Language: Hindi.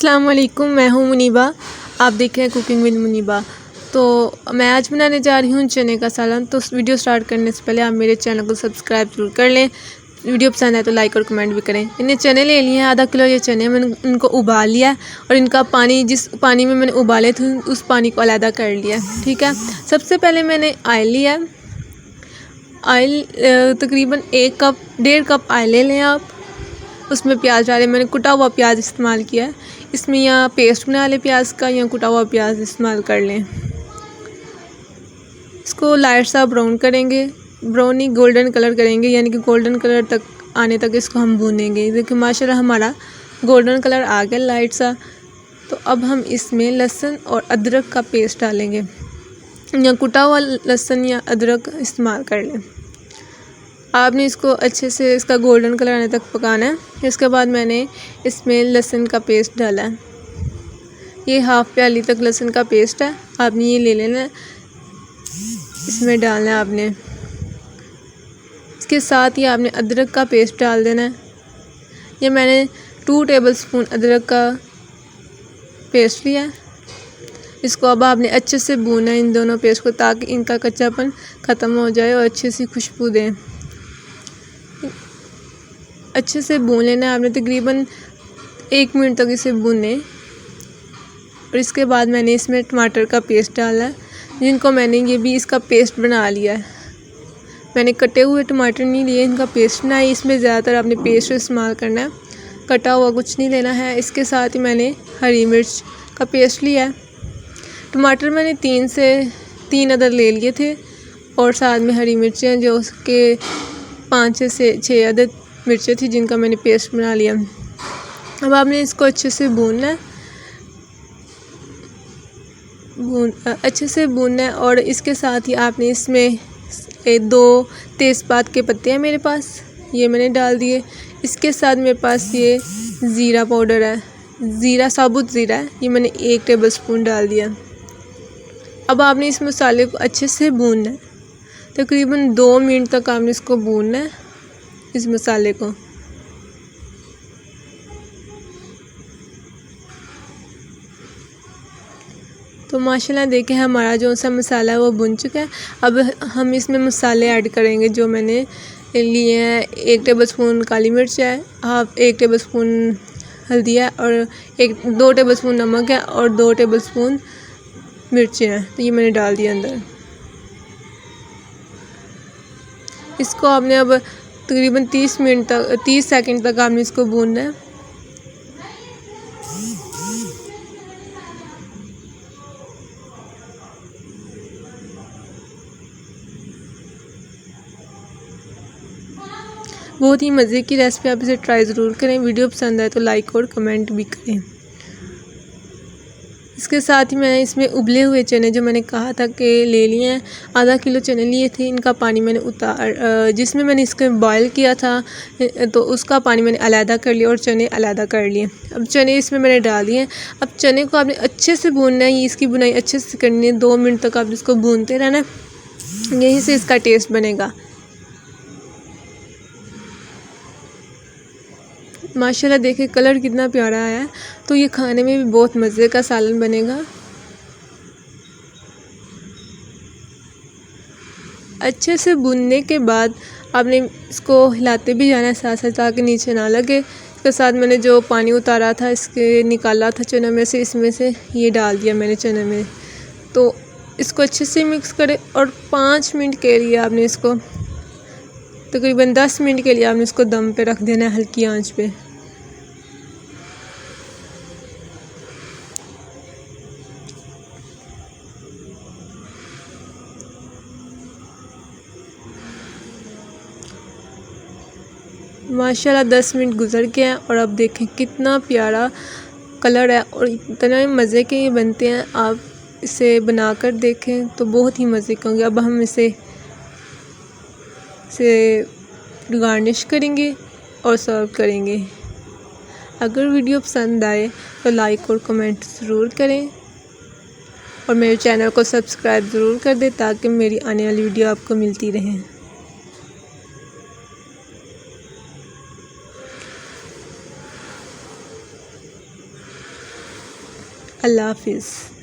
अस्सलाम वालेकुम, मैं हूँ मुनीबा। आप देख रहे हैं कुकिंग विद मुनीबा। तो मैं आज बनाने जा रही हूँ चने का सालन। तो वीडियो स्टार्ट करने से पहले आप मेरे चैनल को सब्सक्राइब जरूर कर लें। वीडियो पसंद है तो लाइक और कमेंट भी करें। इन्हें चने ले लिए हैं, आधा किलो ये चने मैंने इनको उबाल लिया और इनका पानी, जिस पानी में मैंने उबाले थे उस पानी को अलहदा कर लिया। ठीक है, सबसे पहले मैंने ऑयल लिया। ऑयल तकरीबन 1.5 कप ऑयल ले लें आप। उसमें प्याज डालें। मैंने कुटा हुआ प्याज इस्तेमाल किया है। इसमें या पेस्ट बना लें प्याज का या कुटा हुआ प्याज इस्तेमाल कर लें। इसको लाइट सा ब्राउन करेंगे, ब्राउनी गोल्डन कलर करेंगे, यानी कि गोल्डन कलर तक आने तक इसको हम भूनेंगे। देखिए माशाल्लाह हमारा गोल्डन कलर आ गया लाइट सा। तो अब हम इसमें लहसुन और अदरक का पेस्ट डालेंगे, या कुटा हुआ लहसुन या अदरक इस्तेमाल कर लें। आपने इसको अच्छे से इसका गोल्डन कलर आने तक पकाना है। इसके बाद मैंने इसमें लहसुन का पेस्ट डाला है। ये हाफ़ प्याली तक लहसुन का पेस्ट है, आपने ये ले लेना है, इसमें डालना है आपने। इसके साथ ही आपने अदरक का पेस्ट डाल देना है। ये मैंने 2 टेबलस्पून अदरक का पेस्ट लिया है। इसको अब आपने अच्छे से भूना है इन दोनों पेस्ट को, ताकि इनका कच्चापन ख़त्म हो जाए और अच्छी सी खुशबू दें। अच्छे से भून लेना है आपने, तकरीबन 1 मिनट तक इसे भूनें। और इसके बाद मैंने इसमें टमाटर का पेस्ट डाला है, जिनको मैंने ये भी इसका पेस्ट बना लिया है। मैंने कटे हुए टमाटर नहीं लिए, इनका पेस्ट बनाया। इसमें ज़्यादातर आपने पेस्ट इस्तेमाल करना है, कटा हुआ कुछ नहीं लेना है। इसके साथ ही मैंने हरी मिर्च का पेस्ट लिया है। टमाटर मैंने 3 अदद ले लिए थे, और साथ में हरी मिर्चें जो कि 5 से 6 अदद मिर्चें थी, जिनका मैंने पेस्ट बना लिया। अब आपने इसको अच्छे से भूनना है, अच्छे से भूनना है। और इसके साथ ही आपने इसमें 2 तेज़पात के पत्ते हैं मेरे पास, ये मैंने डाल दिए। इसके साथ मेरे पास ये ज़ीरा पाउडर है, ज़ीरा साबुत ज़ीरा है, ये मैंने 1 टेबलस्पून डाल दिया। अब आपने इस मसाले को अच्छे से भूनना है, तकरीबन 2 मिनट तक आपने इसको भूनना है, इस मसाले को। तो माशाल्लाह देखें हमारा जो सा मसाला है वो भुन चुका है। अब हम इसमें मसाले ऐड करेंगे जो मैंने लिए हैं। 1 टेबलस्पून काली मिर्च है, 1 टेबलस्पून हल्दी है, और 2 टेबलस्पून नमक है, और 2 टेबलस्पून मिर्चें हैं। तो ये मैंने डाल दिया अंदर। इसको आपने अब तकरीबन 30 सेकंड तक आपने इसको भूनना है। बहुत ही मज़े की रेसिपी, आप इसे ट्राई ज़रूर करें। वीडियो पसंद आए तो लाइक और कमेंट भी करें। इसके साथ ही मैंने इसमें उबले हुए चने, जो मैंने कहा था कि ले लिए हैं, आधा किलो चने लिए थे, इनका पानी मैंने जिसमें मैंने इसको बॉयल किया था, तो उसका पानी मैंने अलहदा कर लिया और चने अलहदा कर लिए। अब चने इसमें मैंने डाल दिए। अब चने को आपने अच्छे से भूनना है, इसकी बुनाई अच्छे से करनी है। 2 मिनट तक आप इसको भूनते रहना है, यहीं से इसका टेस्ट बनेगा। माशाल्लाह देखिए कलर कितना प्यारा आया है। तो ये खाने में भी बहुत मज़े का सालन बनेगा। अच्छे से भुनने के बाद आपने इसको हिलाते भी जाना है साथ साथ, ताकि नीचे ना लगे। इसके साथ मैंने जो पानी उतारा था, इसके निकाला था चने में से, इसमें से ये डाल दिया मैंने चने में। तो इसको अच्छे से मिक्स करें, और 5 मिनट के लिए आपने इसको, तकरीबन 10 मिनट के लिए आपने इसको दम पे रख देना है, हल्की आंच पे। माशाल्लाह 10 मिनट गुजर गए हैं, और अब देखें कितना प्यारा कलर है और इतना मज़े के ये बनते हैं। आप इसे बनाकर देखें तो बहुत ही मज़े के होंगे। अब हम इसे गार्निश करेंगे और सर्व करेंगे। अगर वीडियो पसंद आए तो लाइक और कमेंट ज़रूर करें, और मेरे चैनल को सब्सक्राइब ज़रूर कर दें, ताकि मेरी आने वाली वीडियो आपको मिलती रहें। अल्लाह हाफिज़।